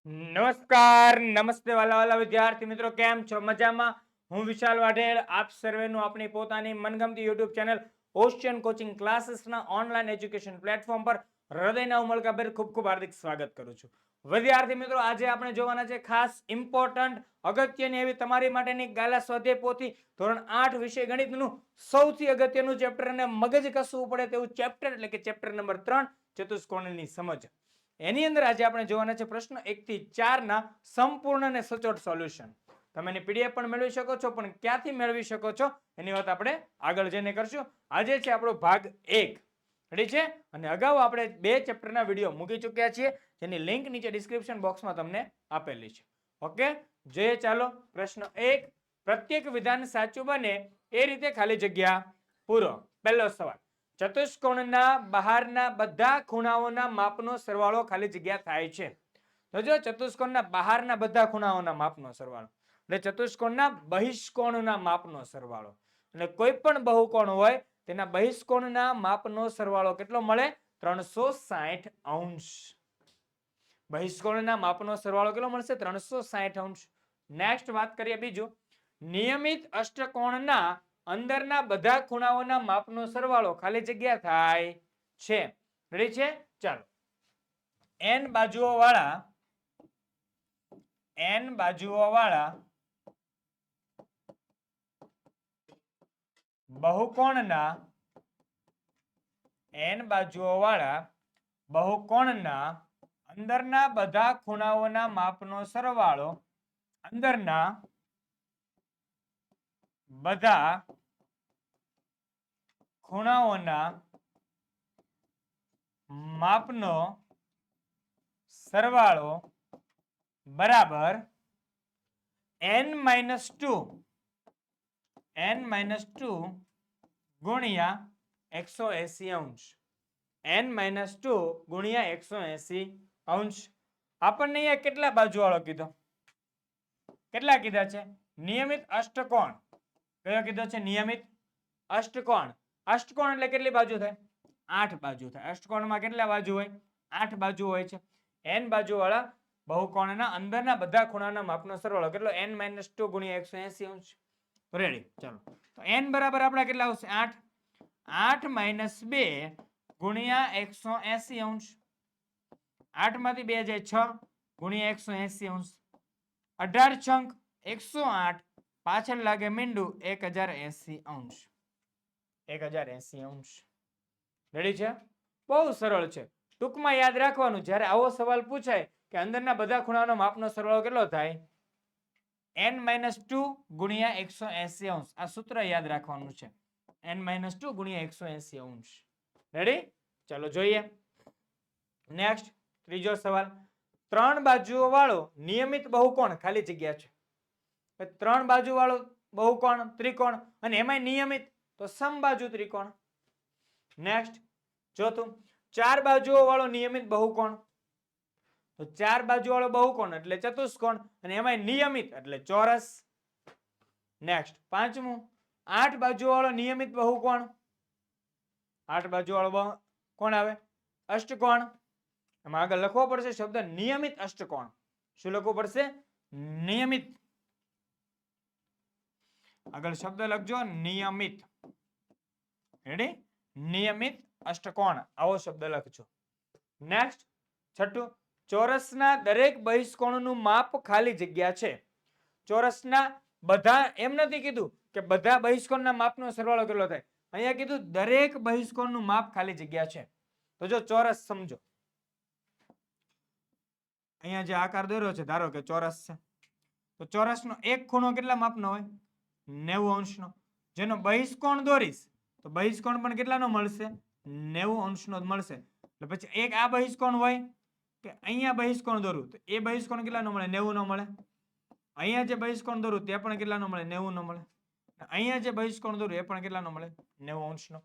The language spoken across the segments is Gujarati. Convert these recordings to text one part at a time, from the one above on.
નમસ્કાર નમસ્તે વાલા વિદ્યાર્થી મિત્રો, કેમ છો? મજામાં? હું વિશાલ વાઢેર આપ સર્વેનું આપણી પોતાની મનગમતી યુટ્યુબ ચેનલ ઓશિયન કોચિંગ ક્લાસીસના ઓનલાઈન એજ્યુકેશન પ્લેટફોર્મ પર હૃદયના ઉમળકાભેર ખૂબ ખૂબ હાર્દિક સ્વાગત કરું છું. વિદ્યાર્થી મિત્રો, આજે આપણે જોવાના છે ખાસ ઇમ્પોર્ટન્ટ અગત્યની એવી તમારી માટેની ગાલા સ્વાધ્યાય પોથી ધોરણ 8 વિષય ગણિતનું સૌથી અગત્યનું ચેપ્ટર અને મગજ કસવું પડે તેવું ચેપ્ટર એટલે કે ચેપ્ટર નંબર 3 ચતુષ્કોણની સમજ. એની અંદર આજે આપણે જોવાના છે પ્રશ્ન 1 થી 4 ના સંપૂર્ણ અને સચોટ સોલ્યુશન. તમે એની પીડીએફ પણ મેળવી શકો છો, પણ ક્યાંથી મેળવી શકો છો એની વાત આપણે આગળ જઈને કરશું. આજે છે આપણો ભાગ 1. રેડી છે? અને અગાઉ આપણે 2 ચેપ્ટરના વિડીયો મૂકી ચૂક્યા છીએ, જેની લિંક નીચે ડિસ્ક્રિપ્શન બોક્સમાં તમને આપેલી છે. ઓકે, જોઈએ ચાલો. પ્રશ્ન 1, પ્રત્યેક વિધાન સાચું બને એ રીતે ખાલી જગ્યા પૂરો. પહેલો સવાલ, ચતુષ્કોણના બહારના બધા ખૂણાઓના માપનો સરવાળો ખાલી જગ્યા થાય છે. તો જો ચતુષ્કોણના બહારના બધા ખૂણાઓના માપનો સરવાળો એટલે ચતુષ્કોણના બહિષ્કોણના માપનો સરવાળો, અને કોઈ પણ બહુકોણ હોય તેના બહિષ્કોણના માપનો સરવાળો કેટલો મળે? 360 અંશ. બહિષ્કોણના માપનો સરવાળો કેટલો મળશે? 360 અંશ. નેક્સ્ટ વાત કરીએ બીજું, નિયમિત અષ્ટકોણના અંદરના બધા ખૂણાઓના માપનો સરવાળો ખાલી જગ્યા થાય છે. રેડી છે? ચાલો. n બાજુઓ વાળા બહુકોણના અંદરના બધા ખૂણાઓના માપનો સરવાળો બરાબર n-2 ગુણ્યા 180 અંશ. n-2 ગુણ્યા 180 અંશ. આપણને અહીંયા કેટલા બાજુવાળો કીધો? કેટલા કીધા છે? નિયમિત અષ્ટકોણ. કયો કીધો છે? નિયમિત અષ્ટકોણ. અષ્ટકોણ એટલે કેટલી બાજુ થાય? 8 બાજુ થાય. અષ્ટકોણમાં કેટલા બાજુ હોય? 8 બાજુ હોય છે. n બાજુવાળા બહુકોણના અંદરના બધા ખૂણાના માપનો સરવાળો કેટલો? n-2 ગુણ્યા 180 અંશ. રેડી, ચાલો. તો n બરાબર આપણા કેટલા આવશે? 8. 8 - 2 ગુણ્યા 180 અંશ. 8 માંથી 2 જાય 6 ગુણ્યા 180 અંશ. 18 છંક 108, પાછળ લાગે મીંડું 1080 અંશ. 1080 અંશ. રેડી છે? બહુ સરળ છે. ટૂંકમાં યાદ રાખવાનું, જ્યારે આવો સવાલ પૂછાય કે અંદરના બધા ખૂણાનો માપનો સરવાળો કેટલો થાય? n-2 ગુણ્યા 180 અંશ. આ સૂત્ર યાદ રાખવાનું છે. n-2 ગુણ્યા 180 અંશ. રેડી? ચાલો જોઈએ. નેક્સ્ટ ત્રીજો સવાલ, 3 બાજુઓ વાળો નિયમિત બહુકોણ ખાલી જગ્યા છે. 3 બાજુ વાળો બહુકોણ ત્રિકોણ, અને એમાંય નિયમિત તો સમબાજુ ત્રિકોણ. નેક્સ્ટ ચોથું, 4 બાજુઓ વાળો નિયમિત બહુકોણ. તો 4 બાજુ વાળો બહુકોણ એટલે ચતુષ્કોણ, અને એમાંય નિયમિત એટલે ચોરસ. નેક્સ્ટ પાંચમું, 8 બાજુ વાળો નિયમિત બહુકોણ. 8 બાજુ વાળો કોણ આવે? અષ્ટકોણ. એમાં આગળ લખવો પડશે શબ્દ નિયમિત અષ્ટકોણ. શું લખવું પડશે? નિયમિત. આગળ શબ્દ લખજો નિયમિત. રેડી? નિયમિત અષ્ટકોણ, આવો શબ્દ લખજો. નેક્સ્ટ છઠ્ઠું, ચોરસના દરેક બહિષ્કોણનું માપ ખાલી જગ્યા છે. ચોરસના બધા, એમ નથી કીધું કે બધા બહિષ્કોણના માપનો સરવાળો કેટલો થાય. અહીંયા કીધું દરેક બહિષ્કોણનું માપ ખાલી જગ્યા છે. તો જો ચોરસ સમજો, અહીંયા જે આકાર દોર્યો છે ધારો કે ચોરસ છે, તો ચોરસનો એક ખૂણો કેટલા માપનો હોય? 90 અંશનો. જેનો બહિષ્કોણ દોરીશ તો બહિષ્કોણ પણ કેટલાનો મળશે? 90 અંશનો જ મળશે. એટલે પછી એક આ બહિષ્કોણ હોય કે અહીંયા બહિષ્કોણ દોરું તો એ બહિષ્કોણ કેટલાનો મળે? 90 નો મળે. અહીંયા જે બહિષ્કોણ દોરું તે પણ કેટલાનો મળે? 90 નો મળે. અહીંયા જે બહિષ્કોણ દોરું એ પણ કેટલાનો મળે? 90 અંશનો.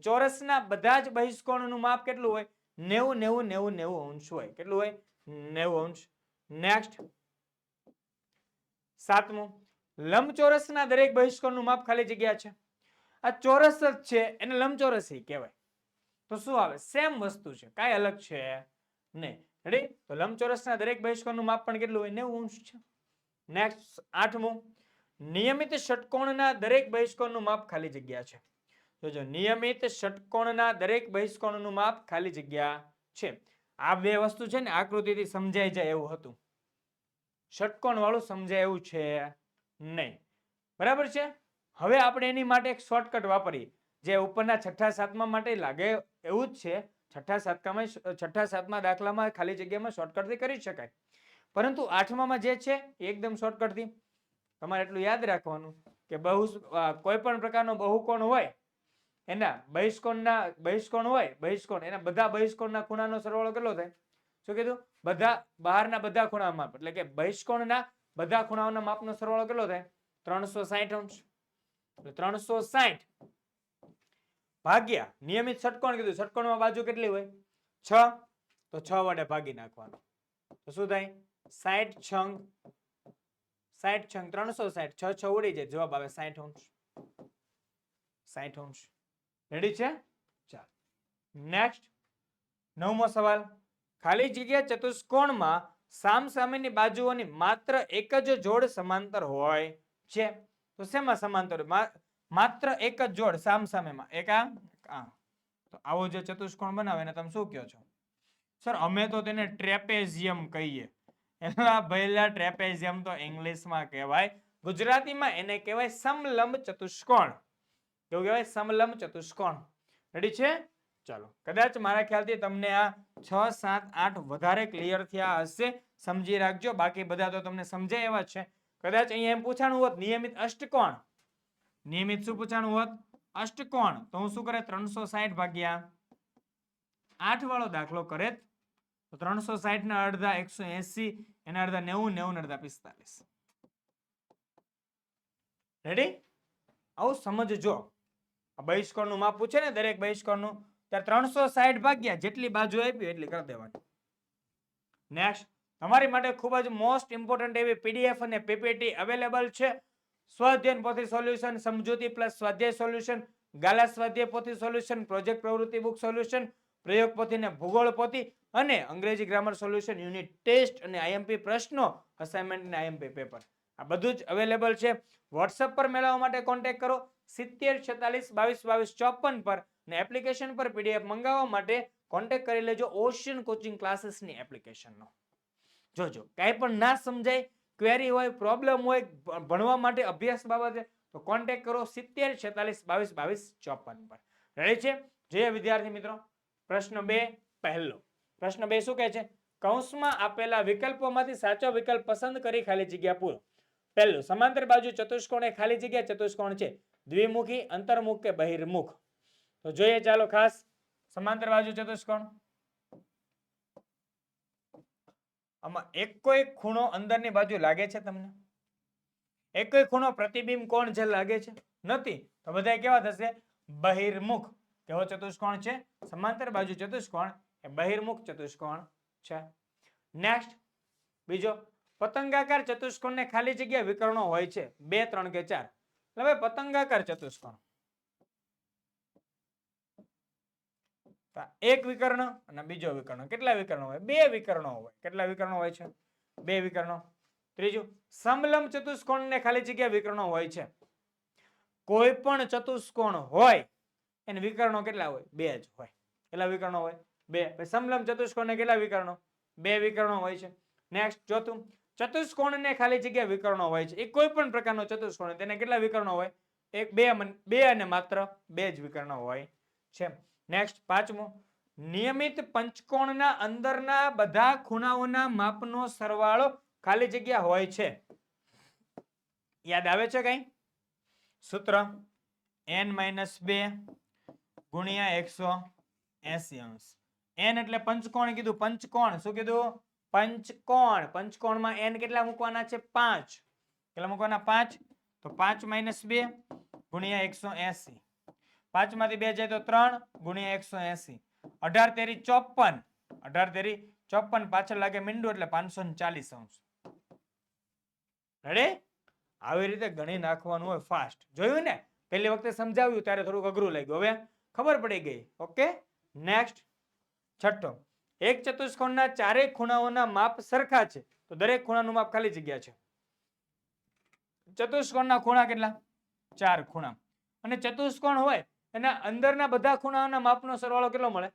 ચોરસના બધા જ બહિષ્કોણનું માપ કેટલું હોય? 90 90 90 90 અંશ હોય. કેટલું હોય? 90 અંશ. નેક્સ્ટ સાતમું, લંબચોરસના દરેક બહિષ્કોણનું માપ ખાલી જગ્યા છે. આ ચોરસ જ છે એને લંબચોરસ કહેવાય. તો શું આવે? સેમ વસ્તુ છે, કાંઈ અલગ છે નહીં. રેડી? તો લંબચોરસના દરેક બહિષ્કોણનું માપ પણ કેટલું હોય? 90 અંશ છે. નેક્સ્ટ 8મું, નિયમિત ષટકોણના દરેક બહિષ્કોણનું માપ ખાલી જગ્યા છે. તો જો નિયમિત ષટકોણના દરેક બહિષ્કોણનું માપ ખાલી જગ્યા છે. આ બે વસ્તુ છે ને આકૃતિથી સમજાઈ જાય એવું હતું. ષટકોણ વાળું સમજાય એવું છે નહીં. બરાબર છે? હવે આપણે એની માટે એક શોર્ટકટ વાપરીએ જે ઉપરના 6થા 7મા માટે લાગે એવું જ છે. 6થા 7મા દાખલામાં ખાલી જગ્યામાં શોર્ટકટથી કરી શકાય. પરંતુ 8મામાં જે છે એકદમ શોર્ટકટથી તમારે એટલું યાદ રાખવાનું કે કોઈ પણ પ્રકારનો બહુકોણ હોય એના બહિષ્કોણ હોય બહિષ્કોણ એના બધા બહિષ્કોણના ખૂણાનો સરવાળો કેટલો થાય? શું કીધું? બધા બહારના બધા ખૂણા માપ એટલે કે બહિષ્કોણના બધા ખૂણાઓના માપનો સરવાળો કેટલો થાય? 360 અંશ. 360 ભાગ્યા નિયમિત ષટકોણ કીધું. ષટકોણમાં બાજુ કેટલી હોય? 6. તો 6 વડે ભાગી નાખવાનો. તો શું થાય? 60 છંગ 360. 6 6 ઉડી જાય, જવાબ આવે 60 અંશ. 60 અંશ. રેડી છે? ચાલ નેક્સ્ટ 9મો સવાલ. ખાલી જગ્યા ચતુષ્કોણમાં સામસામેની બાજુઓની માત્ર એક જ જોડ સમાંતર હોય છે. તો શેમાં સમાંતર? માત્ર એક જ જોડ સામસામેમાં. એક આ તો આવો જે ચતુષ્કોણ બનાવે એને તમે શું કહો છો? સર અમે તો તેને ટ્રેપેઝિયમ કહીએ. એલા ભઈલા, ટ્રેપેઝિયમ તો ઇંગ્લિશમાં કહેવાય, ગુજરાતીમાં એને કહેવાય સમલંબ ચતુષ્કોણ. કેવું કહેવાય? સમલંબ ચતુષ્કોણ. રેડી છે? ચાલો, કદાચ મારા ખ્યાલથી તમને આ 6 7 8 વધારે ક્લિયર થયા હશે. સમજી રાખજો, બાકી બધા તો તમને સમજાય એવા છે. કદાચ અહીંયા એમ પૂછાણું હોત નિયમિત અષ્ટકોણ, નિયમિત શું પૂછાણું હોત? અષ્ટકોણ, તો હું શું કરે? 360 ભાગ્યા 8 વાળો દાખલો કરે તો 360 ના અડધા 180, એના અડધા 90, 90 ના અડધા 45. રેડી? આવું સમજજો. બહિષ્કોણનું માપ પૂછે ને દરેક બહિષ્કોણનું, ત્યારે 360 ભાગ્યા જેટલી બાજુ આપી એટલી કરી દેવાની. નેક્સ્ટ તમારી માટે ખૂબ જ મોસ્ટ ઇમ્પોર્ટન્ટ એવી પીડીએફ અને પીપીટી અવેલેબલ છે. સ્વાધ્યાય પોથી સોલ્યુશન, સમજૂતી પ્લસ સ્વાધ્યાય સોલ્યુશન, ગાલા સ્વાધ્યાય પોથી સોલ્યુશન, પ્રોજેક્ટ પ્રવૃત્તિ બુક સોલ્યુશન, પ્રયોગ પોથી ને ભૂગોળ પોથી અને અંગ્રેજી ગ્રામર સોલ્યુશન, યુનિટ ટેસ્ટ અને આઈએમપી પ્રશ્નો, અસાઇનમેન્ટ અને આઈએમપી પેપર. આ બધું જ અવેલેબલ છે. વોટ્સએપ પર મેળવવા માટે કોન્ટેક્ટ કરો 70 46 22 22 54 પર, અને એપ્લિકેશન પર પીડીએફ મંગાવવા માટે કોન્ટેક્ટ કરી લેજો ઓશિયન કોચિંગ ક્લાસીસની એપ્લિકેશનનો. જોજો કાંઈ પણ ના સમજાય, ક્વેરી હોય, પ્રોબ્લેમ હોય ભણવા માટે અભ્યાસ બાબતે, તો કોન્ટેક્ટ કરો 70 46 22 22 54 પર. રેડી છે? જોઈએ વિદ્યાર્થી મિત્રો, પ્રશ્ન 2 પહેલો. પ્રશ્ન 2 શું કહે છે? કૌંસમાં આપેલા વિકલ્પોમાંથી સાચો વિકલ્પ પસંદ કરી ખાલી જગ્યા પૂરો. પહેલું, સમાંતર બાજુ ચતુષ્કોણ એ ખાલી જગ્યા ચતુષ્કોણ છે. દ્વિમુખી, અંતર્મુખ કે બહિર્મુખ? તો જોઈએ ચાલો ખાસ. સમાંતર બાજુ ચતુષ્કોણ, આમાં એકોય ખૂણો અંદરની બાજુ લાગે છે તમને? એકોય ખૂણો પ્રતિબિંબ કોણ છે લાગે છે? નથી. તો બધા કેવા થશે? બહિર્મુખ. કેવો ચતુષ્કોણ છે? સમાંતર બાજુ ચતુષ્કોણ એ બહિર્મુખ ચતુષ્કોણ છે. નેક્સ્ટ બીજો, પતંગાકાર ચતુષ્કોણને ખાલી જગ્યા વિકર્ણો હોય છે 2 3 કે 4. હવે પતંગાકાર ચતુષ્કોણ, એક વિકર્ણ અને બીજો વિકર્ણ. કેટલા વિકર્ણો હોય? 2 વિકર્ણો હોય. કેટલા વિકર્ણો હોય છે? 2 વિકર્ણો. ત્રીજું, સમલંબ ચતુષ્કોણને ખાલી જગ્યા વિકર્ણો હોય છે. કોઈ પણ ચતુષ્કોણ હોય એને વિકર્ણો કેટલા હોય? 2 જ હોય. કેટલા વિકર્ણો હોય? 2. સમલંબ ચતુષ્કોણને કેટલા વિકર્ણો? 2 વિકર્ણો હોય છે. નેક્સ્ટ ચોથું, ચતુષ્કોણને ખાલી જગ્યા વિકર્ણો હોય છે. એ કોઈ પણ પ્રકારનો ચતુષ્કોણ તેને કેટલા વિકર્ણો હોય? 1 2 અને માત્ર 2 જ વિકર્ણો હોય છે. નેક્સ્ટ પાંચમું, નિયમિત પંચકોણના અંદરના બધા ખૂણાઓના માપનો સરવાળો ખાલી જગ્યા હોય છે. યાદ આવે છે કઈ? સૂત્ર n-2 ગુણ્યા 180 અંશ. n એટલે પંચકોણ કીધું. પંચકોણ શું કીધું? પંચકોણ. પંચકોણમાં n કેટલા મૂકવાના છે? 5. કેટલા મૂકવાના? 5. તો 5 - 2 ગુણ્યા 180. 5 માંથી 2 જાય તો 3 ગુણ્યા 180. 18 તેરી 54. 18 તેરી 54 પાછળ લાગે મીંડું એટલે 540 અંશ. રેડી? આવી રીતે ગણી નાખવાનું હોય ફાસ્ટ. જોયું ને? પહેલી વખતે સમજાવ્યું ત્યારે થોડુંક અઘરું લાગ્યું, હવે ખબર પડી ગઈ. ઓકે. નેક્સ્ટ છઠ્ઠો, એક ચતુષ્કોણના ચારેય ખૂણાઓના માપ સરખા છે તો દરેક ખૂણાનું માપ ખાલી જગ્યા છે. ચતુષ્કોણના ખૂણા કેટલા? 4 ખૂણા. અને ચતુષ્કોણ હોય એના અંદરના બધા ખૂણાઓના માપનો સરવાળો કેટલો મળે?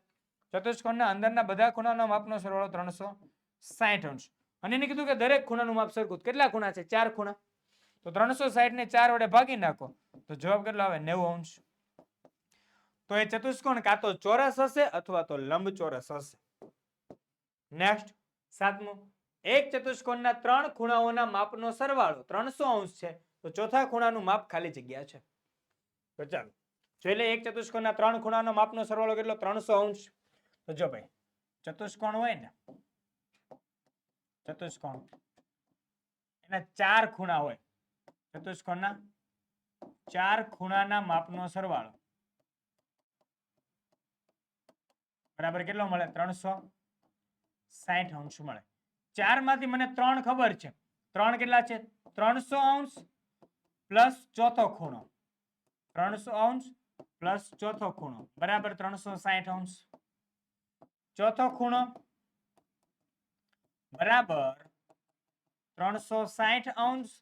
ચતુષ્કોણના અંદરના બધા ખૂણાના માપનો સરવાળો 360 અંશ. અને એને કીધું કે દરેક ખૂણાનું માપ સરખું. કેટલા ખૂણા છે? 4 ખૂણા. તો 360 ને 4 વડે ભાગી નાખો તો જવાબ કેટલો આવે? 90 અંશ. તો એ ચતુષ્કોણ કાં તો ચોરસ હશે અથવા તો લંબચોરસ હશે. નેક્સ્ટ 7મું. એક ચતુષ્કોણના 3 ખૂણાઓના માપનો સરવાળો 300 અંશ છે તો ચોથા ખૂણાનું માપ ખાલી જગ્યા છે. તો ચાલો જોઈ લે. એક ચતુષ્કોણના 3 ખૂણાનો માપનો સરવાળો કેટલો? 300 અંશ. તો જો ભાઈ ચતુષ્કોણ હોય ને, ચતુષ્કોણ એના 4 ખૂણા હોય. ચતુષ્કોણના 4 ખૂણાના માપનો સરવાળો બરાબર કેટલો મળે? 360 અંશ મળે. 4 માંથી મને 3 ખબર છે. 3 કેટલા છે? 300 અંશ પ્લસ ચોથો ખૂણો. 300 અંશ પ્લસ ચોથો ખૂણો બરાબર 360 અંશ. ચોથો ખૂણો બરાબર 360 અંશ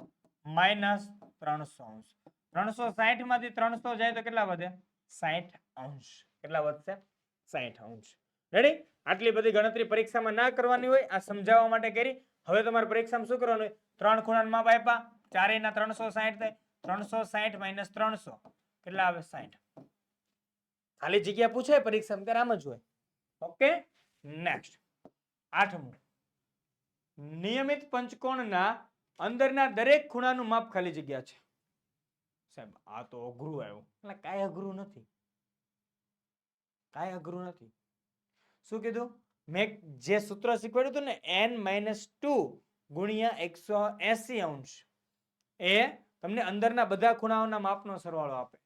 માઇનસ 300 અંશ. 360 માંથી 300 જાય તો કેટલા વધે? 60 અંશ. કેટલા વધશે? 60 અંશ. રેડી? આટલી બધી ગણતરી પરીક્ષામાં ના કરવાની હોય, આ સમજાવવા માટે કરી. હવે તમારે પરીક્ષામાં શું કરવાનું હોય? 3 ખૂણાના માપ આપ્યા, ચારેયના 360 થાય. 360 માઇનસ 300 કેટલા આવે? 60. ખાલી જગ્યા પૂછે પરીક્ષામાં ત્યારે આમ જ હોય. ઓકે, નેક્સ્ટ 8મું. નિયમિત પંચકોણના અંદરના દરેક ખૂણાનું માપ ખાલી જગ્યા છે. સાહેબ આ તો અઘરું આવ્યું. એટલે કાંઈ અઘરું નથી, કાંઈ અઘરું નથી. શું કીધું? મેં જે સૂત્ર શીખવાડ્યું હતું ને, n-2 ગુણ્યા 180 અંશ, એ તમને અંદરના બધા ખૂણાઓના માપનો સરવાળો આપે.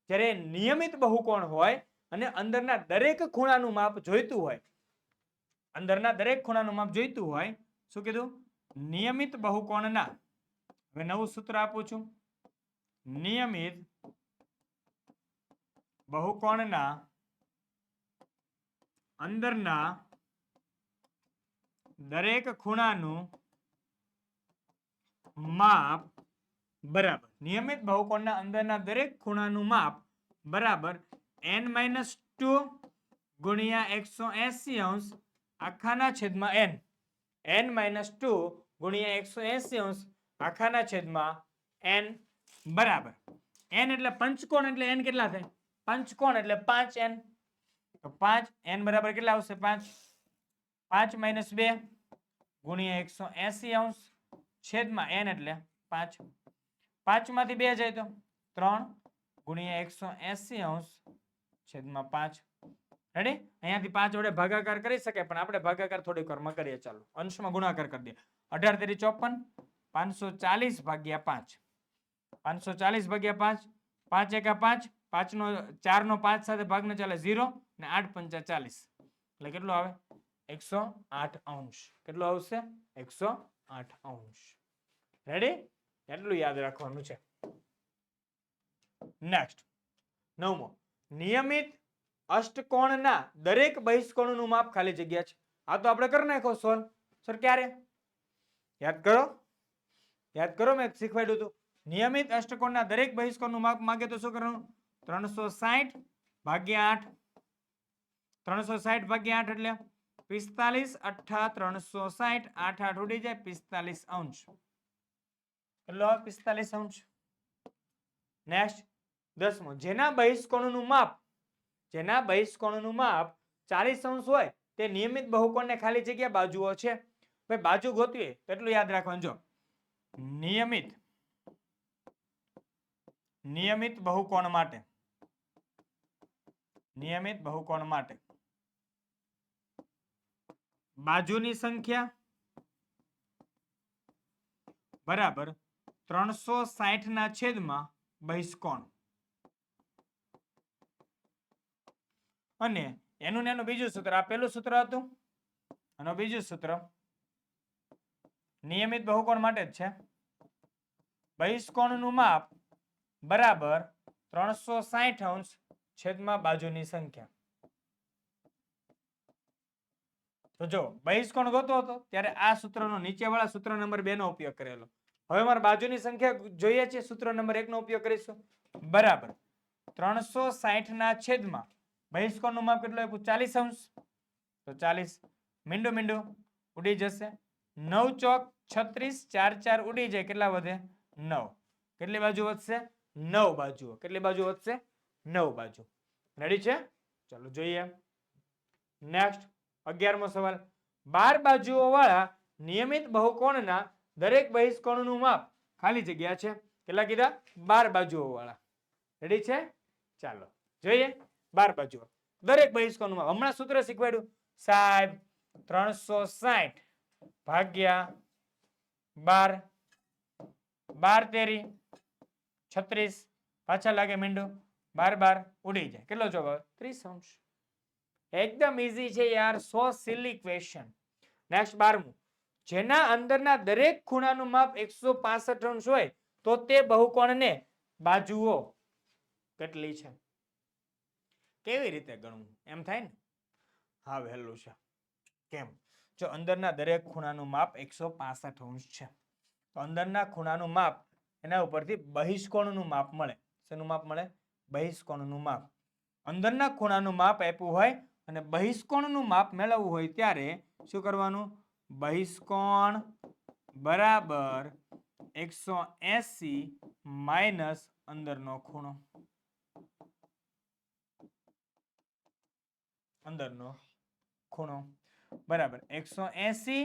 જ્યારે નિયમિત બહુકોણ હોય અને અંદરના દરેક ખૂણાનું માપ જોઈતું હોય, અંદરના દરેક ખૂણાનું માપ જોઈતું હોય, શું કીધું? નિયમિત બહુકોણના, હવે નવું સૂત્ર આપું છું. નિયમિત બહુકોણના અંદરના દરેક ખૂણાનું માપ બરાબર, નિયમિત બહુકોણના અંદરના દરેક ખૂણાનું માપ બરાબર n-2 ગુણ્યા 180 અંશ આખાના છેદમાં n. n-2 ગુણ્યા 180 અંશ આખાના છેદમાં n બરાબર n એટલે પંચકોણ એટલે n કેટલા થાય? પંચકોણ એટલે 5n. તો 5n બરાબર કેટલા આવશે? 5. 5 માઇનસ 2 ગુણ્યા 180 અંશ છેદમાં n એટલે 5. 5 માંથી 2 જાય તો 3 ગુણ્યા 180 અંશ છેદમાં 5. રેડી? અહીંયાથી 5 વડે ભાગાકાર કરી શકાય પણ આપણે ભાગાકાર થોડીક વારમાં કરીએ. ચાલો અંશમાં ગુણાકાર કરી દઈએ. 18 તેરી 54, 540 ભાગ્યા 5. 540 ભાગ્યા 5, 5 એકા 5, 5 નો 4 નો 5 સાથે ભાગ ન ચાલે 0 ને 8 પંચા 40 એટલે કેટલો આવે? 108 અંશ. કેટલો આવશે? 108 અંશ. રેડી? એટલું યાદ રાખવાનું છે. નેક્સ્ટ 9મો. નિયમિત અષ્ટકોણના દરેક બહિષ્કોણનું માપ ખાલી જગ્યા છે. આ તો આપણે કરી નાખો સોલ્વ. સર ક્યારે? યાદ કરો, યાદ કરો, મેં શીખવાડ્યું હતું. નિયમિત અષ્ટકોણના દરેક બહિષ્કોણનું માપ માંગે તો શું કરવાનું? 360 ભાગ્યા 8. 360 ભાગ્યા 8 એટલે 45 8 360. 8 8 ઉડી જાય 45 અંશ. કેટલો આવે? 45 અંશ. નેક્સ્ટ 10મો. જેના બહિષ્કોણનું માપ, જેના બહિષ્કોણનું માપ 40 અંશ હોય તે નિયમિત બહુકોણને ખાલી જગ્યા બાજુઓ છે. ભાઈ બાજુ ગોતવી તો એટલું યાદ રાખવાનું. જો નિયમિત બહુકોણ માટે, નિયમિત બહુકોણ માટે બાજુની સંખ્યા બરાબર 360 ના છેદમાં બહિષ્કોણ. અને એનું બીજું સૂત્ર, આ પેલું સૂત્ર હતું અને બીજું સૂત્ર નિયમિત બહુકોણ માટે જ છે. બહિષ્કોણનું માપ બરાબર 360 અંશ છેદમાં બાજુની સંખ્યા. તો જો બહિષ્કોણ ગોતો હતો ત્યારે આ સૂત્રનો નીચેવાળા સૂત્ર નંબર 2 નો ઉપયોગ કરેલો. હવે મારે બાજુની સંખ્યા જોઈએ છે, સૂત્ર નંબર 1 નો ઉપયોગ કરીશું. બરાબર 360 ના છેદમાં બહિષ્કોણનું માપ કેટલું આપ્યું? 40 અંશ. તો 40 મીંડું મીંડું ઉડી જશે. 9 ચોક 36, 4 4 ઉડી જાય, કેટલા વધે? 9. કેટલી બાજુ વધશે? 9 બાજુ. કેટલી બાજુ વધશે? 9 બાજુ. રેડી છે? ચાલો જોઈએ નેક્સ્ટ 11મો સવાલ. 12 બાજુઓ વાળા નિયમિત બહુકોણના દરેક બહિષ્કોણનું માપ ખાલી જગ્યા છે. કેટલા કીધા? 12 બાજુઓ વાળા. રેડી છે? ચાલો જોઈએ 12 બાજુઓ દરેક બહિષ્કોણનું માપ. હમણાં સૂત્ર શીખવાડ્યું સાહેબ. 360 ભાગ્યા 12, 12 તેરી 36, પાછા લાગે મીંડું, 12 12 ઉડી જાય. કેટલો જવાબ આવે? 30 અંશ. એકદમ ઈઝી છે યાર, સો સિલી ક્વેશ્ચન. નેક્સ્ટ 12મું. જેના અંદરના દરેક ખૂણાનું માપ 165 અંશ હોય તો તે બહુકોણને બાજુઓ કેટલી છે? કેવી રીતે ગણવું? એમ થાય ને? હા વહેલું છે. કેમ? જો અંદરના દરેક ખૂણાનું માપ 165 અંશ છે તો અંદરના ખૂણાનું માપ, એના ઉપરથી બહિષ્કોણનું માપ મળે. શેનું માપ મળે? બહિષ્કોણનું માપ. અંદરના ખૂણાનું માપ આપ્યું હોય અને બહિષ્કોણનું માપ મેળવવું હોય ત્યારે શું કરવાનું? બહિષ્કોણ બરાબર 180 માઇનસ અંદરનો ખૂણો. અંદરનો ખૂણો બરાબર 180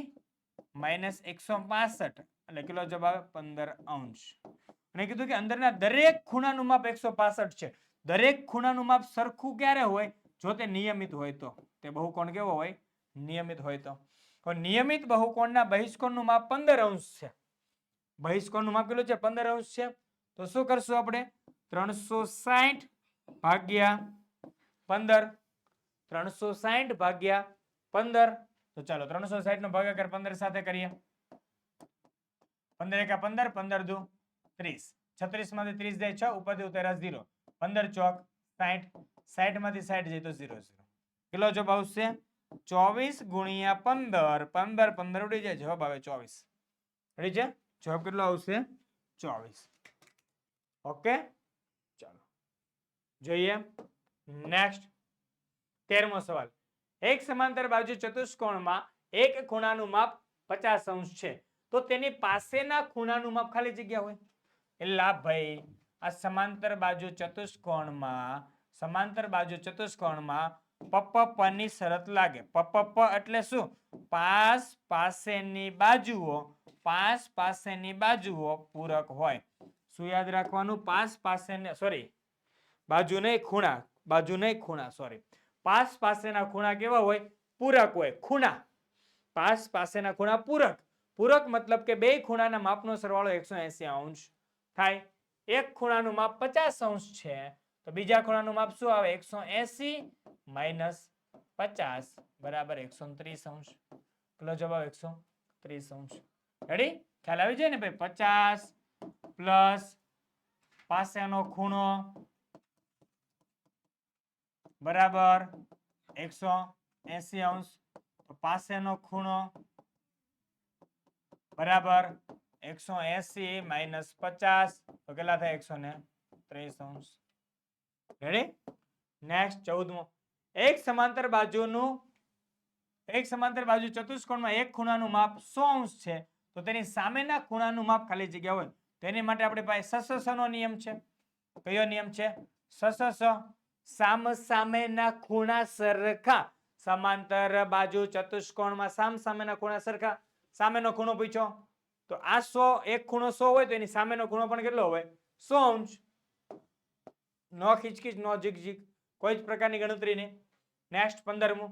માઇનસ 165 એટલે કેટલો જવાબ આવે? 15 અંશ. અને કીધું કે અંદરના દરેક ખૂણાનું માપ 165 છે. દરેક ખૂણાનું માપ સરખું ક્યારે હોય? જો તે નિયમિત હોય તો. તે બહુકોણ કેવો હોય? નિયમિત હોય તો. તો નિયમિત બહુકોણના બહિષ્કોણનું માપ 15 અંશ છે. બહિષ્કોણનું માપ કેટલું છે? 15 અંશ છે. તો શું કરશું આપણે? 360 ભાગ્યા 15. 360 ભાગ્યા 15. તો ચાલો 360 નો ભાગાકાર 15 સાથે કરીએ. 15 એકા 15, 15 દુ 30. 36 માંથી 30 જાય 6, ઉપરથી ઉતાર્યા 0. 15 ચોક 60, 60 માંથી 60 જાય તો 0 0. કેટલો જવાબ આવશે? 24 ગુણ્યા 15, 15 15 ઉડી જાય, જવાબ આવે 24. રેડી છે? જવાબ કેટલો આવશે? 24. ઓકે ચાલો જોઈએ નેક્સ્ટ 13મો સવાલ. એક સમાંતર બાજુ ચતુષ્કોણમાં એક ખૂણાનું માપ 50 અંશ છે તો તેની પાસેના ખૂણાનું માપ ખાલી જગ્યા હોય. એલા ભાઈ આ સમાંતર બાજુ ચતુષ્કોણમાં પપ્પ ની શરત લાગે. પપ્પ એટલે શું? પાસેની બાજુઓ પૂરક હોય. શું યાદ રાખવાનું? બાજુ નહીં ખૂણા સોરી. પાસ પાસેના ખૂણા કેવા હોય? પૂરક હોય. ખૂણા પાસ પાસેના ખૂણા પૂરક. પૂરક મતલબ કે બે ખૂણાના માપનો સરવાળો 180 અંશ થાય. એક ખૂણાનું માપ 50 અંશ છે તો બીજા ખૂણાનું માપ શું આવે? 180 માઇનસ 50 બરાબર 130 અંશ. કેટલો જવાબ? 130 અંશ. રેડી? ખ્યાલ આવી જાય ને ભાઈ? 50 પ્લસ પાસેનો ખૂણો બરાબર 180 અંશ. તો પાસેનો ખૂણો બરાબર 180 માઇનસ 50 તો કેટલા થાય? 130 અંશ. રેડી? નેક્સ્ટ 14મો. એક સમાંતર બાજુ ચતુષ્કોણમાં એક ખૂણાનું માપ 100 અંશ છે તો તેની સામેના ખૂણાનું માપ ખાલી જગ્યા હોય. તેની માટે આપણી પાસે SSS નો નિયમ છે. કયો નિયમ છે? SSS. સામેના ખૂણા સરખા. સમાંતર બાજુ ચતુષ્કોણમાં સામેના ખૂણા સરખા. સામેનો ખૂણો પૂછ્યો તો આ 100, એક ખૂણો 100 હોય તો એની સામેનો ખૂણો પણ કેટલો હોય? 100 અંશ. નો ખીચકીચ, નો ઝીકઝીક, કોઈ જ પ્રકારની ગણતરી નહીં. નેક્સ્ટ 15મું.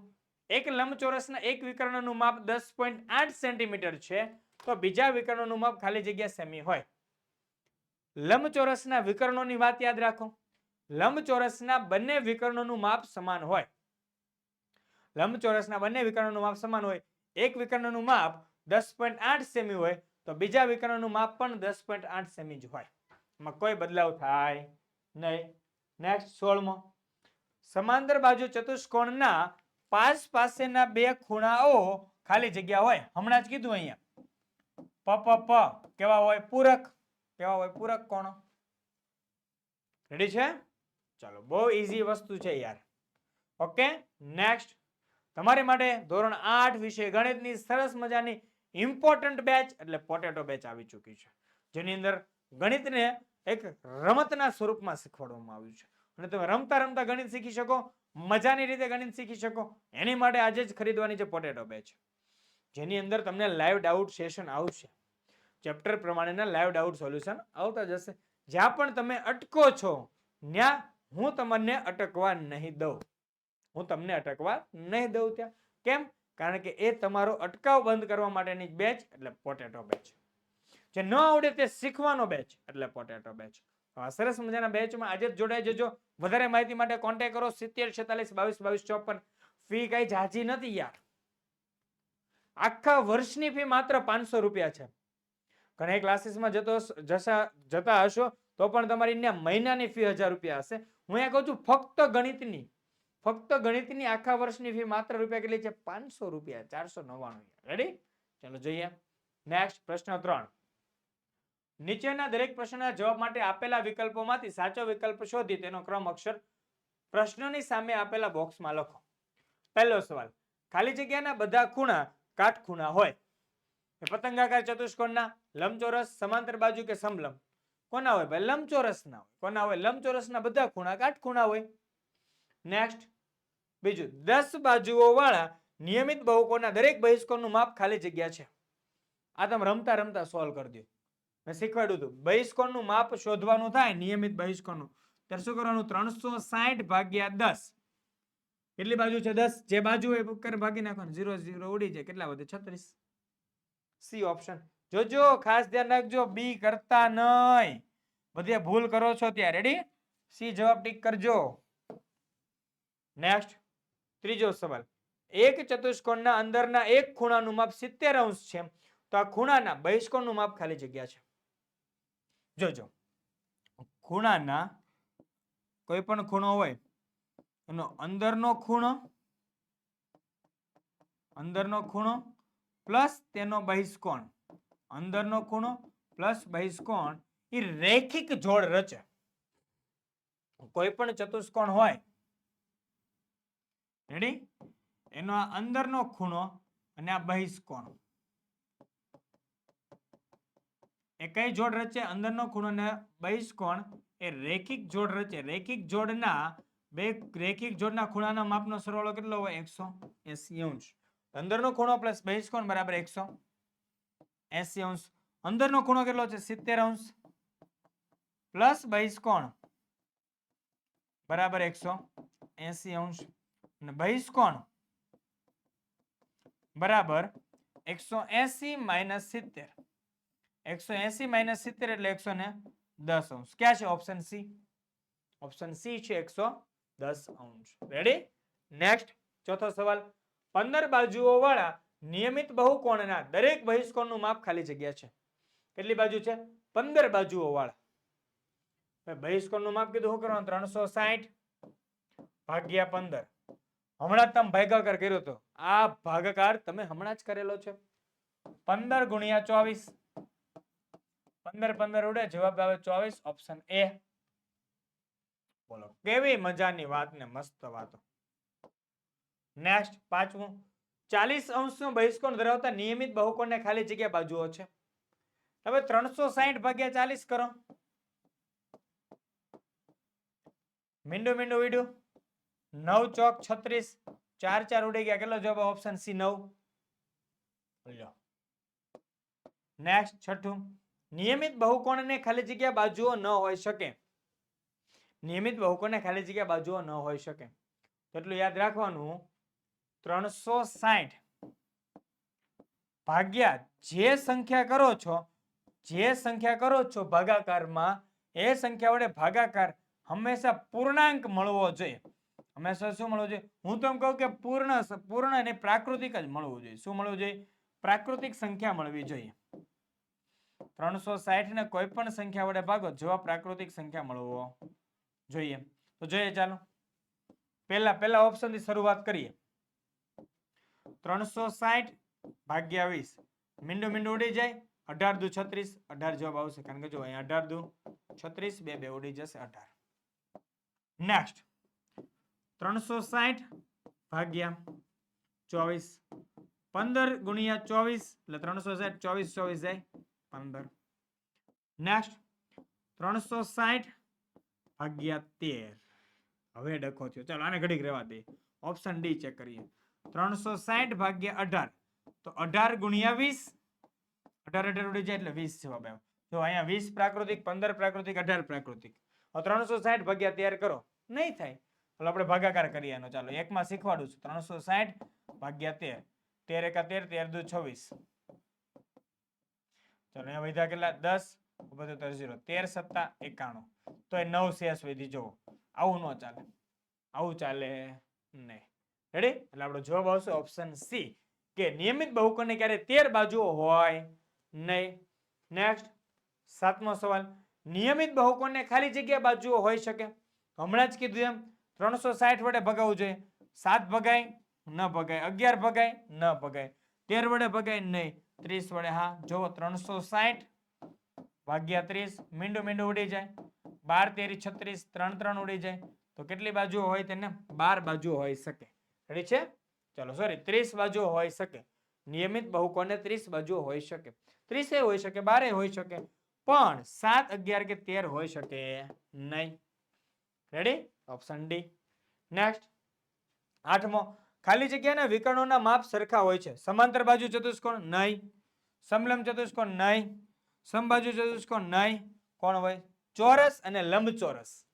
એક લંબચોરસના એક વિકર્ણનું માપ 10.8 સેન્ટીમીટર છે તો બીજા વિકર્ણનું માપ ખાલી જગ્યા સેમી હોય. લંબચોરસના વિકર્ણોની વાત યાદ રાખો. લંબચોરસના બંને વિકર્ણોનું માપ સમાન હોય. લંબચોરસના બંને વિકર્ણોનું માપ સમાન હોય. એક વિકર્ણનું માપ 10.8 સેમી હોય તો બીજા વિકર્ણનું માપ પણ 10.8 સેમી જ હોય. એમાં કોઈ બદલાવ થાય નહીં. નેક્સ્ટ 16મો. સમાંતર બાજુ ચતુષ્કોણના પાસ પાસેના બે ખૂણાઓ ખાલી જગ્યા હોય. હમણાં જ કીધું અહીંયા પ કેવા હોય? પૂરક. કેવા હોય? પૂરક કોણ? રેડી છે? ચાલો, બહુ ઈઝી વસ્તુ છે યાર. ઓકે, નેક્સ્ટ તમારી માટે ધોરણ 8 વિષય ગણિતની સરસ મજાની ઇમ્પોર્ટન્ટ બેચ એટલે પોટેટો બેચ આવી ચૂકી છે, જેની અંદર ગણિતને એક રમતના સ્વરૂપમાં શીખવાડવામાં આવ્યું છે અને તમે રમતા રમતા ગણિત શીખી શકો, મજાની રીતે ગણિત શીખી શકો. એની માટે આજે જ ખરીદવાની છે પોટેટો બેચ, જેની અંદર તમને લાઈવ ડાઉટ સેશન આવશે. ચેપ્ટર પ્રમાણેના લાઈવ ડાઉટ સોલ્યુશન આવતા જશે. જ્યાં પણ તમે અટકો છો ત્યાં હું તમને અટકવા નહીં દઉં. હું તમને અટકવા નહીં દઉં. ત્યાં કેમ? કારણ કે એ તમારો અટકાવ બંધ કરવા માટેની બેચ એટલે પોટેટો બેચ. જે ન આવડે તે શીખવાનો બેચ એટલે પોટેટો બેચ. આ સરસ મજાના બેચમાં આજે જ જોડાઈ જજો. વધારે માહિતી માટે કોન્ટેક્ટ કરો 70 46 22 22 54. ફી કઈ જાજી નથી યાર. આખા વર્ષની ફી માત્ર 500 રૂપિયા છે. ઘણા ક્લાસીસમાં જતા હશો તો પણ તમારી મહિનાની ફી 1000 રૂપિયા હશે. હું અહીંયા કહું છું ફક્ત ગણિતની આખા વર્ષની ફી માત્ર રૂપિયા કેટલી છે? 500 રૂપિયા, 499. રેડી? ચાલો જોઈએ નેક્સ્ટ પ્રશ્ન 3. નીચેના દરેક પ્રશ્નના જવાબ માટે આપેલા વિકલ્પોમાંથી સાચો વિકલ્પ શોધી તેનો ક્રમ અક્ષર પ્રશ્નની સામે આપેલા બોક્સમાં લખો. પહેલો સવાલ, ખાલી જગ્યાના બધા ખૂણા કાટખૂણા હોય. પતંગાકાર ચતુષ્કોણના, લંબચોરસ, સમાંતર બાજુ કે સમલંબ? કોના હોય ભાઈ? લંબચોરસના હોય. કોના હોય? લંબચોરસના બધા ખૂણા કાટખૂણા હોય. નેક્સ્ટ બીજું, 10 બાજુઓ વાળા નિયમિત બહુકોણના દરેક બહિષ્કોણનું માપ ખાલી જગ્યા છે. આ તમે રમતા રમતા સોલ્વ કરી દો. મેં શીખવાડ્યું હતું બહિષ્કોણનું માપ શોધવાનું થાય નિયમિત બહિષ્કોણનું, ત્યારે શું કરવાનું? 360 ભાગ્યા 10. કેટલી બાજુ છે? 10. જે બાજુ હોય ઉપર ભાગી નાખવાનું, 0 0 ઉડી જાય. કેટલા વધે? 36. C option. જોજો, ખાસ ધ્યાન રાખજો, બી કરતા નહીં. બધે ભૂલ કરો છો ત્યાં. રેડી? સી જવાબ ટીક કરજો. નેક્સ્ટ ત્રીજો સવાલ, એક ચતુષ્કોણના અંદરના એક ખૂણાનું માપ 70 અંશ છે, તો આ ખૂણાના બહિષ્કોણનું માપ ખાલી જગ્યા છે. જોજો, ખૂણાના કોઈ પણ ખૂણો હોય એનો અંદરનો ખૂણો પ્લસ તેનો બહિષ્કોણ, અંદરનો ખૂણો પ્લસ બહિષ્કોણ એ રેખિક જોડ રચે. કોઈ પણ ચતુષ્કોણ હોય, રેડી, એનો આ અંદરનો ખૂણો અને આ બહિષ્કોણ એ કઈ જોડ રચે? અંદરનો ખૂણો અને બહિષ્કોણ એ રેખિક જોડ રચે. રેખિક જોડના ખૂણાના માપનો સરવાળો કેટલો હોય? 180 અંશ. અંદરનો ખૂણો પ્લસ બહિષ્કોણ બરાબર 180 અંશ. અંદરનો ખૂણો કેટલો છે? 70 અંશ પ્લસ બહિષ્કોણ બરાબર 180 અંશ. અને બહિષ્કોણ બરાબર 180 માઇનસ 70. 180 માઇનસ 70 એટલે 110 અંશ. ક્યાં છે? Option C. ઓપ્શન સી છે 110 અંશ. રેડી? નેક્સ્ટ ચોથો સવાલ, 15 બાજુઓ વાળા નિયમિત બહુકોણના દરેક બહિષ્કોણનું માપ ખાલી જગ્યા છે. કેટલી બાજુ છે? 15 બાજુઓ વાળા. બહિષ્કોણનું માપ કીધું શું કરવાનું? 360 ભાગ્યા 15. હમણાં તમે ભાગાકાર કર્યો તો આ ભાગાકાર તમે હમણાં જ કરેલો છે. 15 ગુણ્યા 24. 15 ઉડે, જવાબ આવે 24. Option A. બોલો, કેવી મજાની વાત ને મસ્ત વાતો. નેક્સ્ટ પાંચમું, 40 અંશનો બહિષ્કોણ ધરાવતા નિયમિત બહુકોણને ખાલી જગ્યા બાજુઓ છે. હવે 360 ભાગ્યા 40 કરો. મીંડું વીડું, 9 ચોક 36. 4 ઉડી ગયા. કેટલો જવાબ? Option C 9. નેક્સ્ટ છઠ્ઠું, નિયમિત બહુકોણને ખાલી જગ્યા બાજુઓ ન હોઈ શકે. નિયમિત બહુકોણને ખાલી જગ્યા બાજુઓ ન હોઈ શકે. એટલું યાદ રાખવાનું, 360 ભાગ્યા જે સંખ્યા કરો છો ભાગાકારમાં, એ સંખ્યા વડે ભાગાકાર હંમેશા પૂર્ણાંક મળવો જોઈએ. હંમેશા શું મળવું જોઈએ? હું તો એમ કહું કે પૂર્ણ અને પ્રાકૃતિક જ મળવું જોઈએ. શું મળવું જોઈએ? પ્રાકૃતિક સંખ્યા મળવી જોઈએ. 360 ને કોઈ પણ સંખ્યા વડે ભાગો, જવાબ પ્રાકૃતિક સંખ્યા મળવો જોઈએ. તો જોઈએ, ચાલો પહેલા ઓપ્શન થી શરૂઆત કરીએ. 360 ભાગ્યા 20 મીંડું મીંડું ઉડી જાય 18 દુ 36 18 જવાબ આવશે કારણ કે જો અહીંયા 18 દુ 36 બે બે ઉડી જશે 18 નેક્સ્ટ 360 ભાગ્યા 24 15 ગુણ્યા 24 એટલે 360 24 24 જાય 15 નેક્સ્ટ 360 ભાગ્યા 13 હવે ડખો થયો ચાલો આને ઘડીક રહેવા દઈએ ઓપ્શન ડી ચેક કરીએ 360 ભાગ્યા 18 તો 18 ગુણ્યા 20 18 ઉડી જાય એટલે 20 જવાબ આવ્યો જો અહીંયા 20 પ્રાકૃતિક 15 પ્રાકૃતિક 18 પ્રાકૃતિક 360 ભાગ્યા 13 કરો નહીં થાય તો આપણે ભાગાકાર કરીએ એનો ચાલો એકમાં શીખવાડું છું 360 ભાગ્યા 13 13 એકા 13 13 દુ 26 ચાલો અહીંયા વધ્યા કેટલા 10 72 0 13 સત્તા 91 તો એ 9 શેષ વધી જુઓ આવું ન ચાલે આવું ચાલે નહીં રેડી એટલે આપણો જવાબ આવશે ઓપ્શન સી કે નિયમિત બહુકોણને ક્યારે 13 બાજુઓ હોય નહીં નેક્સ્ટ 7મો સવાલ નિયમિત બહુકોણને ખાલી જગ્યા બાજુઓ હોઈ શકે હમણાં જ કીધું એમ 360 વડે ભગાવવું જોઈએ 7 ભગાય ન ભગાય 11 ભગાય ન ભગાય 13 વડે ભગાય નહીં 30 વડે હા જો 360 ભાગ્યા 30 મીંડું મીંડું ઉડી જાય 12 13 36 3 3 ઉડી જાય તો કેટલી બાજુઓ હોય તેને 12 બાજુઓ હોઈ શકે રેડી છે ચલો સોરી 30 બાજુઓ હોઈ શકે નિયમિત બહુકોણને 30 બાજુઓ હોઈ શકે 30 એ હોઈ શકે 12 એ હોઈ શકે પણ 7 11 કે 13 હોઈ શકે નહીં રેડી ઓપ્શન ડી નેક્સ્ટ 8મો ખાલી જગ્યાના વિકર્ણોના માપ સરખા હોય છે સમાંતર બાજુ ચતુષ્કોણ નહીં સમલંબ ચતુષ્કોણ નહીં સમબાજુ ચતુષ્કોણ નહીં કોણ હોય ચોરસ અને લંબચોરસ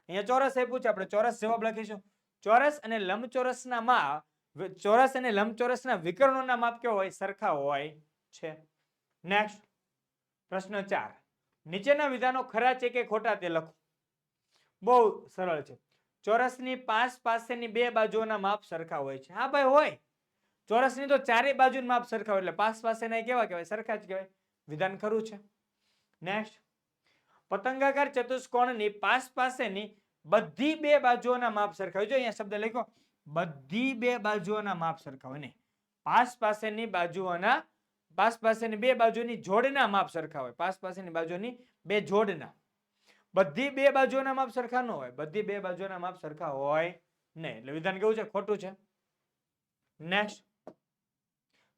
અહીંયા ચોરસ આપ્યું છે આપણે ચોરસ જવાબ લખીશું ચોરસ અને લંબચોરસના માપ ચોરસ અને લંબચોરસના વિકર્ણોના માપ કેવા હોય સરખા હોય છે નેક્સ્ટ પ્રશ્ન 4 નીચેના વિધાનો ખરા છે કે ખોટા તે લખો બહુ સરળ છે ચોરસની પાસેની બે બાજુઓના માપ સરખા હોય છે હા ભાઈ હોય ચોરસની તો ચારે બાજુના માપ સરખા હોય એટલે પાસેના કેવા કહેવાય સરખા જ કહેવાય વિધાન ખરું છે નેક્સ્ટ પતંગાકાર ચતુષ્કોણની પાસેની બધી બે બાજુઓના માપ સરખા હોય જો અહીંયા શબ્દ લખો બધી બે બાજુઓના માપ સરખા હોય ને પાસેની બે બાજુની જોડના માપ સરખા હોય પાસેની બાજુની બે જોડના બધી બે બાજુઓના માપ સરખા ન હોય બધી બે બાજુઓના માપ સરખા હોય નહીં એટલે વિધાન કેવું છે ખોટું છે નેક્સ્ટ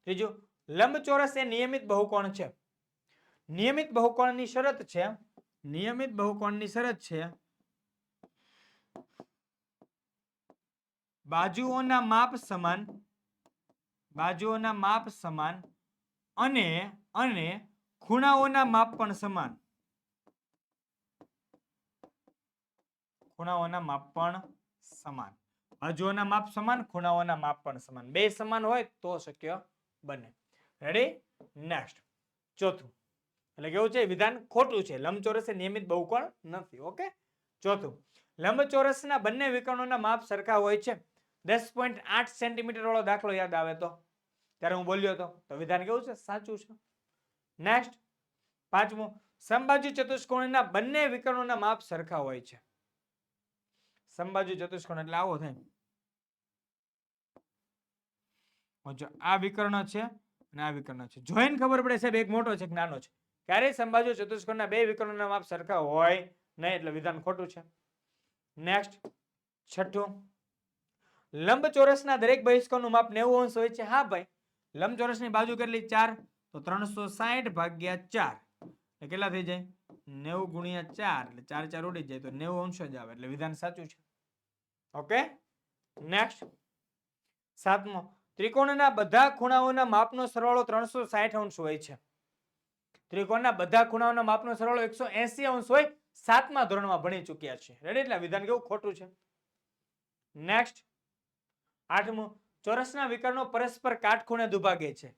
ત્રીજું લંબચોરસ એ નિયમિત બહુકોણ છે નિયમિત બહુકોણની શરત છે બાજુઓના માપ સમાન અને ખૂણાઓના માપ પણ સમાન બાજુઓના માપ સમાન ખૂણાઓના માપ પણ સમાન બે સમાન હોય તો શક્ય બને રેડી નેક્સ્ટ ચોથું એટલે કેવું છે વિધાન ખોટું છે લંબચોરસ એ નિયમિત બહુકોણ નથી ઓકે ચોથું લંબચોરસના બંને વિકર્ણોના માપ સરખા હોય છે 10.8 સેન્ટીમીટર વાળો દાખલો યાદ આવે તો ત્યારે હું બોલ્યો હતો તો વિધાન કેવું છે સાચું છે નેક્સ્ટ પાંચમું સમબાજુ ચતુષ્કોણના બંને વિકર્ણોના માપ સરખા હોય છે સમબાજુ ચતુષ્કોણ એટલે આવો થાય આ વિકર્ણ છે અને આ વિકર્ણ છે જોઈને ખબર પડે સાહેબ એક મોટો છે એક નાનો છે ક્યારેય સમબાજુ ચતુષ્કોણના બે વિકર્ણોના માપ સરખા હોય નહીં એટલે વિધાન ખોટું છે નેક્સ્ટ છઠ્ઠું લંબચોરસના દરેક બહિષ્કોણનું માપ 90 અંશ હોય છે હા ભાઈ લંબચોરસની બાજુ કેટલી 4 તો 360 ભાગ્યા 4 એટલે કેટલા થઈ જાય 90 ગુણ્યા 4 એટલે 4 4 ઉડી જાય તો 90 અંશ જ આવે એટલે વિધાન સાચું છે ઓકે નેક્સ્ટ સાતમો ત્રિકોણના બધા ખૂણાઓના માપનો સરવાળો 360 અંશ હોય છે ત્રિકોણના બધા ખૂણાઓના માપનો સરવાળો 180 અંશ હોય 7મા ધોરણમાં ભણી ચૂક્યા છે રેડી એટલે વિધાન કેવું ખોટું છે નેક્સ્ટ આઠમું ચોરસના વિકર્ણો પરસ્પર કાટખૂણે દુભાગે છે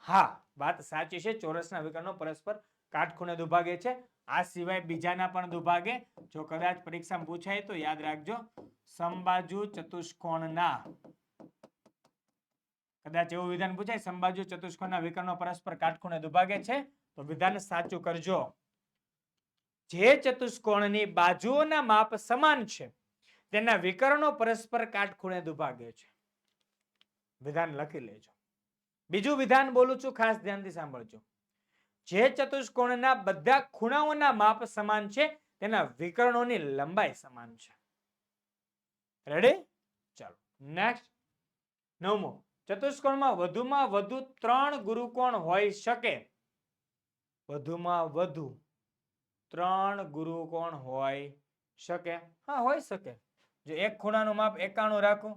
હા વાત સાચી છે ચોરસના વિકર્ણો પરસ્પર કાટખૂણે દુભાગે છે આ સિવાય બીજાના પણ દુભાગે જો કદાચ પરીક્ષામાં પૂછાય તો યાદ રાખજો સમબાજુ ચતુષ્કોણના કદાચ એવું વિધાન પૂછાય સમબાજુ ચતુષ્કોણના વિકર્ણો પરસ્પર કાટખૂણે દુભાગે છે તો વિધાન સાચું કરજો જે ચતુષ્કોણની બાજુઓના માપ સમાન છે તેના વિકર્ણો પરસ્પર કાટખૂણે દુભાગે છે વિધાન લખી લેજો. બીજું વિધાન બોલું છું, ખાસ ધ્યાનથી સાંભળજો. જે ચતુષ્કોણના બધા ખૂણાઓના માપ સમાન છે તેના વિકર્ણોની લંબાઈ સમાન છે. રેડી? ચાલો નેક્સ્ટ. 9મો, ચતુષ્કોણમાં વધુમાં વધુ 3 ગુરુકોણ હોઈ શકે. વધુમાં વધુ 3 ગુરુકોણ હોઈ શકે. હા, હોઈ શકે. જો એક ખૂણાનું માપ 91 રાખો,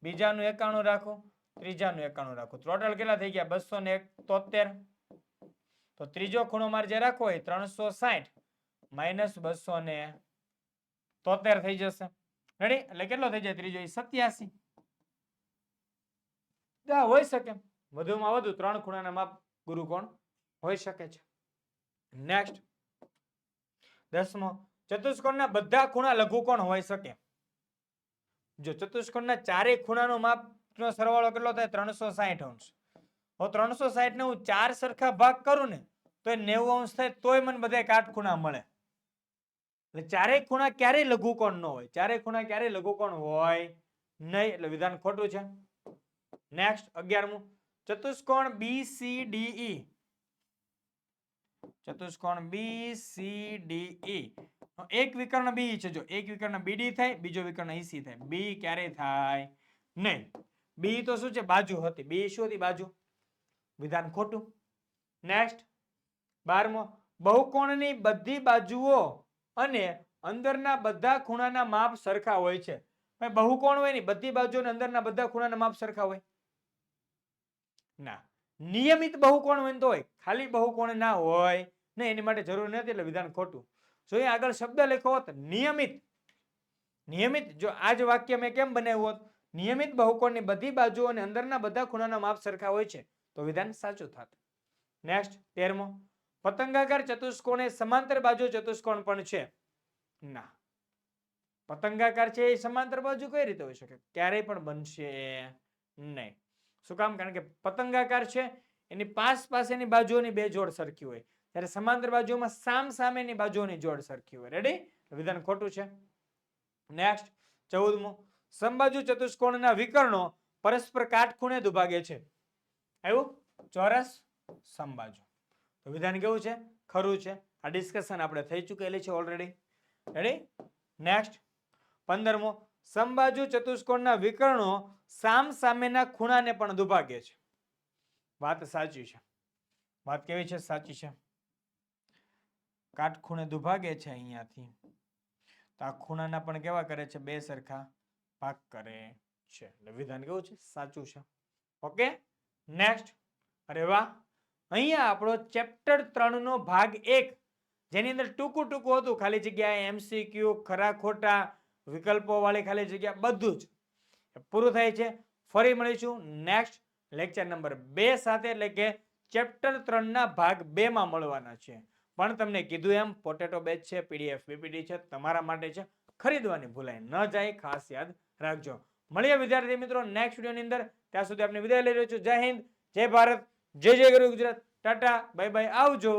બીજાનું 91 રાખો, ત્રીજાનું 91 રાખો, ટોટલ કેટલા થઈ ગયા? 273. તો ત્રીજો ખૂણો મારે જે રાખવો હોય 360 માઇનસ 273 થઈ જશે. રેડી? એટલે કેટલો થઈ જાય ત્રીજો? 87. હોઈ શકે વધુમાં વધુ 3 ખૂણાના માપ ગુરુકોણ હોઈ શકે છે. નેક્સ્ટ 10મો, ચતુષ્કોણના બધા ખૂણા લઘુકોણ હોઈ શકે. જો ચતુષ્કોણના ચારે ખૂણાનો માપનો સરવાળો કેટલો થાય? 360 અંશ. હવે 360 ને હું 4 સરખા ભાગ કરું ને તો 90 અંશ થાય, તોય મને બધા કાટખૂણા મળે. એટલે ચારેય ખૂણા ક્યારેય લઘુકોણ ન હોય. ચારેય ખૂણા ક્યારેય લઘુકોણ હોય નહીં, એટલે વિધાન ખોટું છે. નેક્સ્ટ 11મું, ચતુષ્કોણ BCDE. ચતુષ્કોણ BCDE એક વિકર્ણ બી છે. જો એક વિકર્ણ BD થાય, બીજો વિકર્ણ EC થાય. બી ક્યારે થાય નહીં. બી તો શું છે? બાજુ હતી. બી શું હતી? બાજુ. વિધાન ખોટું. નેક્સ્ટ 12મો, બહુકોણની બધી બાજુઓ અને અંદરના બધા ખૂણાના માપ સરખા હોય છે. બહુકોણ હોય ને બધી બાજુ અને અંદરના બધા ખૂણાના માપ સરખા હોય ના. નિયમિત બહુકોણ હોય તો હોય, ખાલી બહુકોણ ના હોય ને, એની માટે જરૂર નથી, એટલે વિધાન ખોટું. જો અહીં આગળ શબ્દ લખ્યો હોત નિયમિત, નિયમિત, જો આ જ વાક્ય મેં કેમ બનાવ્યું હોત? નિયમિત બહુકોણની બધી બાજુઓ અને અંદરના બધા ખૂણાના માપ સરખા હોય છે, તો વિધાન સાચું થાત. નેક્સ્ટ 13મો, પતંગાકાર ચતુષ્કોણ એ સમાંતર બાજુ ચતુષ્કોણ પણ છે. ના. પતંગાકાર છે એ સમાંતર બાજુ કઈ રીતે હોઈ શકે? ક્યારેય પણ બનશે નહીં. શું કામ? કારણ કે પતંગાકાર છે એની પાસેની બાજુઓની બે જોડ સરખી હોય, ત્યારે સમાંતર બાજુઓમાં સામેની બાજુઓની જોડ સરખી હોય. રેડી? વિધાન ખોટું છે. નેક્સ્ટ 14મો, સમબાજુ ચતુષ્કોણના વિકર્ણો પરસ્પર કાટખૂણે દુભાગે છે. આવ્યું? ચોરસ સમબાજુ. તો વિધાન કેવું છે? ખરું છે. આ ડિસ્કશન આપણે થઈ ચૂકેલી છે ઓલરેડી. રેડી? નેક્સ્ટ 15મો, સમબાજુ ચતુષ્કોણના વિકર્ણો સામેના ખૂણાને પણ દુભાગે છે. વાત સાચી છે. વાત કેવી છે? સાચી છે. કાટખૂણે દુભાગે છે અહીંયાથી, તો આ ખૂણાના પણ કેવા કરે છે? બે સરખા ભાગ કરે છે. એટલે વિધાન કેવું છે? સાચું છે. ઓકે. નેક્સ્ટ. અરે વાહ, અહીંયા આપણો ચેપ્ટર 3 નો ભાગ 1, જેની અંદર ટૂંકું હતું, ખાલી જગ્યા MCQ, ખરા ખોટા, વિકલ્પો વાળી ખાલી જગ્યા, બધું જ પૂરું થાય છે. ફરી મળીશું નેક્સ્ટ લેક્ચર નંબર 2 સાથે, એટલે કે ચેપ્ટર 3 ના ભાગ 2 માં મળવાના છે. પણ તમને કીધું એમ પોટેટો બેચ છે, PDF PPT છે, તમારા માટે છે. ખરીદવાની ભૂલાય ન જાય, ખાસ યાદ રાખજો. મળીએ વિદ્યાર્થી મિત્રો નેક્સ્ટ વિડીયોની અંદર. ત્યાં સુધી આપણે વિદાય લઈ રહ્યો છું. જય હિન્દ, જય ભારત, જય જય ગરુ ગુજરાત. ટાટા, બાય બાય, આવજો.